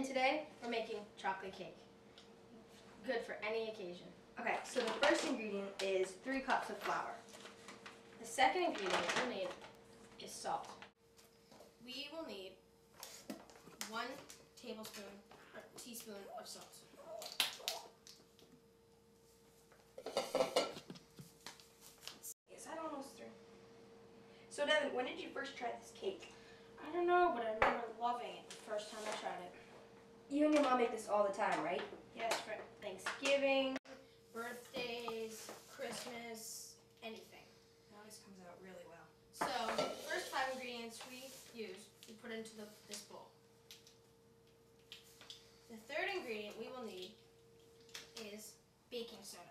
And today we're making chocolate cake. Good for any occasion. Okay, so the first ingredient is 3 cups of flour. The second ingredient we'll need is salt. We will need 1 teaspoon of salt. Is that almost through? So Devon, when did you first try this cake? I don't know, but I remember loving it the first time I tried it. You and your mom make this all the time, right? Yes, for Thanksgiving, birthdays, Christmas, anything. It always comes out really well. So, the first 5 ingredients we use, we put into this bowl. The third ingredient we will need is baking soda.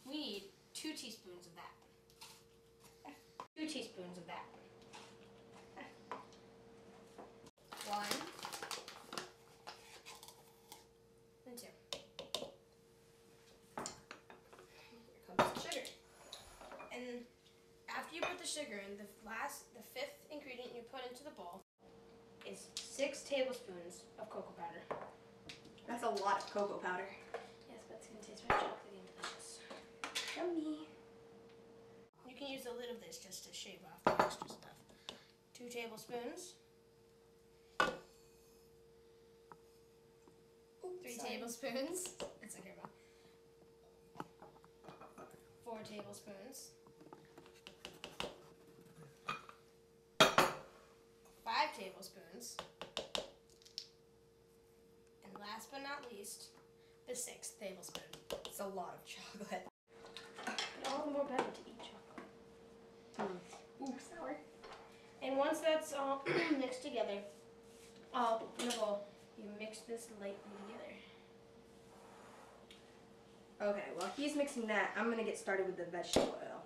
We need 2 teaspoons of that. 2 teaspoons of that. 1 and 2. Here comes the sugar. And after you put the sugar in, the 5th ingredient you put into the bowl is 6 tablespoons of cocoa powder. That's a lot of cocoa powder. Yes, but it's going to taste very chocolatey and delicious. Yummy. You can use a lid of this just to shave off the extra stuff. 2 tablespoons. 3 tablespoons. It's okay, Mom. 4 tablespoons. 5 tablespoons. And last but not least, the 6th tablespoon. It's a lot of chocolate. But all the more better to eat chocolate. Ooh, sour. And once that's all mixed together, all in the bowl, you mix this lightly together. Okay, while he's mixing that, I'm going to get started with the vegetable oil.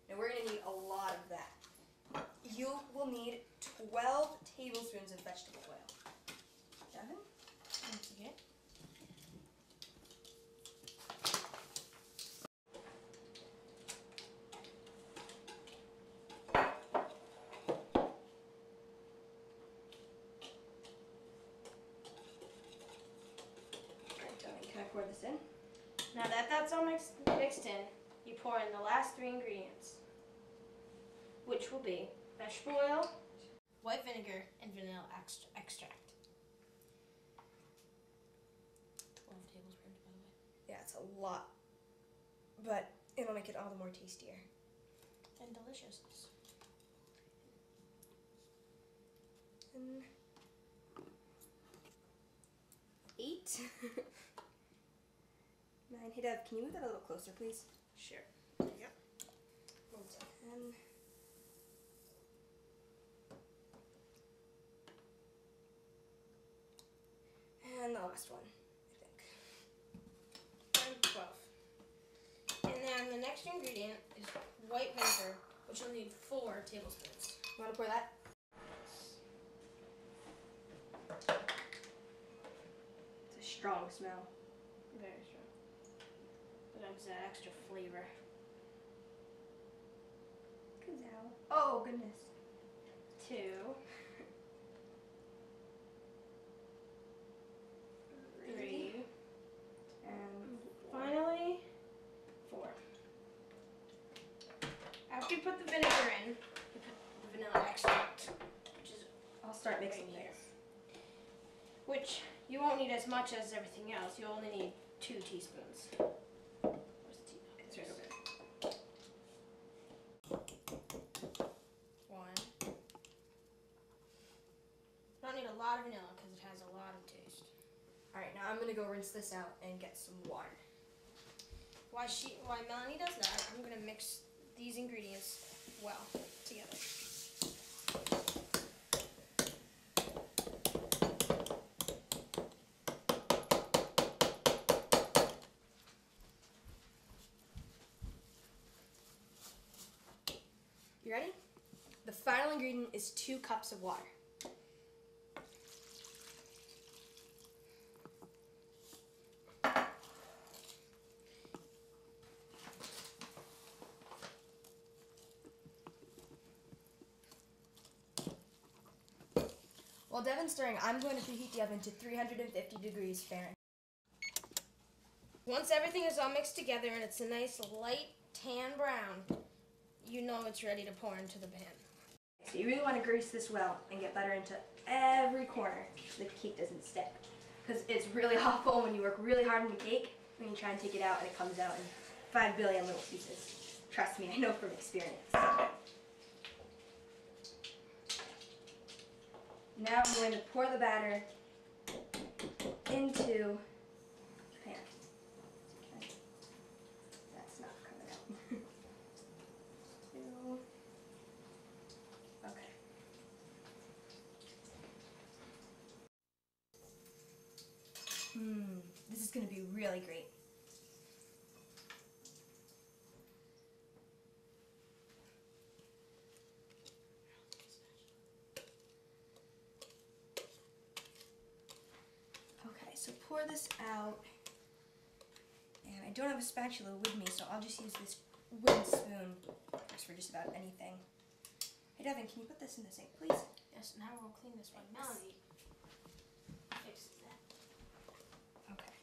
Now we're going to need a lot of that. You will need 12 tablespoons of vegetable oil. Devon? Once again. Can I pour this in? Now that that's all mixed in, you pour in the last 3 ingredients, which will be vegetable oil, white vinegar, and vanilla extract. 12 tablespoons, by the way. Yeah, it's a lot, but it'll make it all the more tastier. And delicious. And 8. 9. Hey Dev, can you move that a little closer, please? Sure. There you go. 10. And the last one, I think. And 12. And then the next ingredient is white vinegar, which you'll need 4 tablespoons. You want to pour that? It's a strong smell. Very strong. But it adds that extra flavor. Kazow. Oh, goodness. 2. 3. And Finally, 4. After you put the vinegar in, you put the vanilla extract, which is I'll start mixing right here. these. Which you won't need as much as everything else. You only need 2 teaspoons. Where's the teaspoon? It's right over there. 1. You don't need a lot of vanilla because it has a lot of taste. Alright, now I'm going to go rinse this out and get some water. While Melanie does that, I'm going to mix these ingredients well together. You ready? The final ingredient is 2 cups of water. While Devon's stirring, I'm going to preheat the oven to 350 degrees Fahrenheit. Once everything is all mixed together and it's a nice light tan brown, you know it's ready to pour into the pan. So you really want to grease this well and get butter into every corner so the cake doesn't stick. Because it's really awful when you work really hard on the cake and you try and take it out and it comes out in 5 billion little pieces. Trust me, I know from experience. Now I'm going to pour the batter into the pan. Okay. That's not coming out. Okay. This is going to be really great. Okay, so pour this out. And I don't have a spatula with me, so I'll just use this wooden spoon. Works for just about anything. Hey Devon, can you put this in the sink, please? Yes, now we'll clean this one. Melanie fixes that. Okay.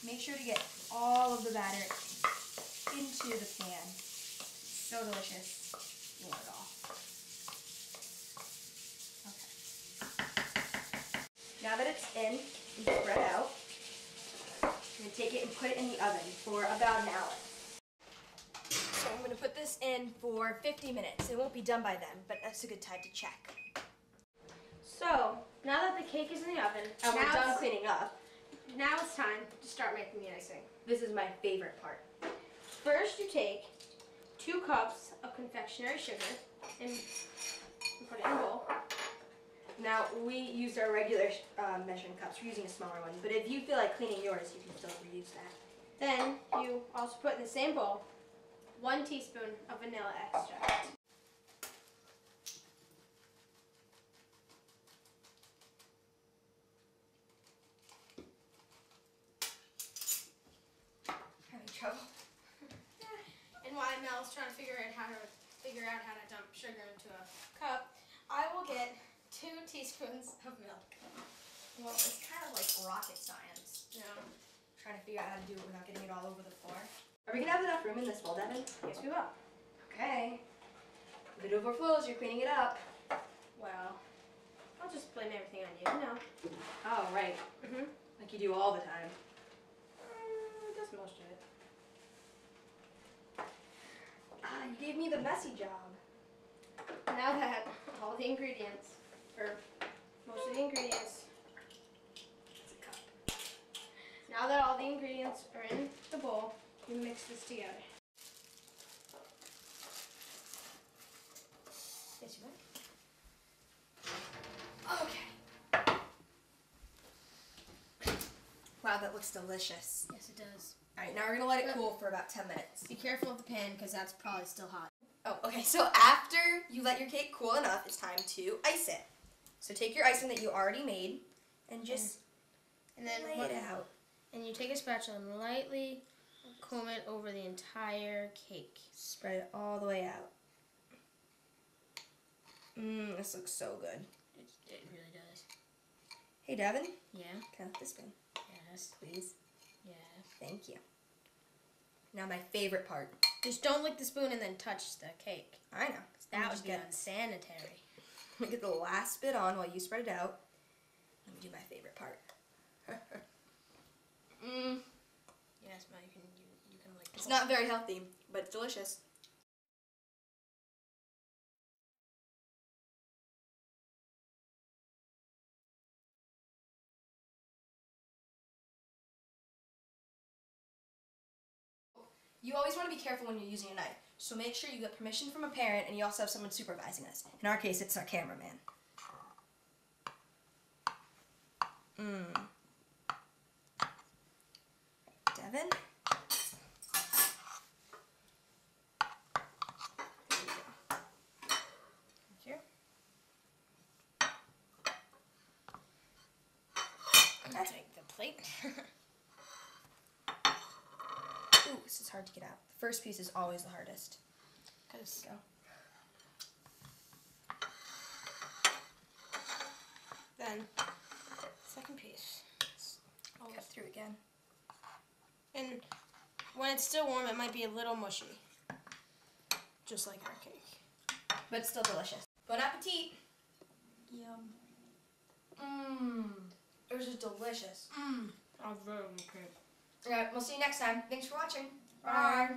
Make sure to get all of the batter into the pan. So delicious. You want it all. Okay. Now that it's in and spread out, I'm going to take it and put it in the oven for about an hour. So I'm going to put this in for 50 minutes. It won't be done by then, but that's a good time to check. So, now that the cake is in the oven, And we're done cleaning up. Now it's time to start making the icing. This is my favorite part. First, you take 2 cups of confectionery sugar and put it in a bowl. Now, we used our regular measuring cups. We're using a smaller one, but if you feel like cleaning yours, you can still reuse that. Then, you also put in the same bowl 1 teaspoon of vanilla extract. Having trouble? And while Mel's trying to figure out how to dump sugar into a cup, I will get 2 teaspoons of milk. Well, it's kind of like rocket science. You know, Trying to figure out how to do it without getting it all over the floor. Are we going to have enough room in this bowl, Devon? yes, we will. Okay. If it overflows, you're cleaning it up. Well, I'll just blame everything on you. No. Oh, right. Like you do all the time. Just most of it. You gave me the messy job. Now that all the ingredients, or most of the ingredients, It's a cup. now that all the ingredients are in the bowl, you mix this together. Yes, you will. Okay. Wow, that looks delicious. Yes, it does. All right, now we're going to let it cool for about 10 minutes. Be careful of the pan because that's probably still hot. Oh, okay, so after you let your cake cool enough, it's time to ice it. So take your icing that you already made and just lay it out. And you take a spatula and lightly comb it over the entire cake. Spread it all the way out. This looks so good. It really does. Hey, Devon, Yeah? can I have this spoon, Yes. please? Yeah. Thank you. Now my favorite part. Just don't lick the spoon and then touch the cake. I know. That would be unsanitary. Let me get the last bit on while you spread it out. Let me do my favorite part. Yes, Ma, you can like. It's not very healthy, but it's delicious. You always want to be careful when you're using a knife, so make sure you get permission from a parent and you also have someone supervising us. In our case, it's our cameraman. Devon? Here. Take the plate. Ooh, this is hard to get out. The first piece is always the hardest. Cause Go. then, second piece. Cut through again. And when it's still warm, it might be a little mushy. Just like our cake. But still delicious. Bon appetit! Yum. Mmm. It was just delicious. Mmm. I was very good cake. Alright, we'll see you next time. Thanks for watching. Bye.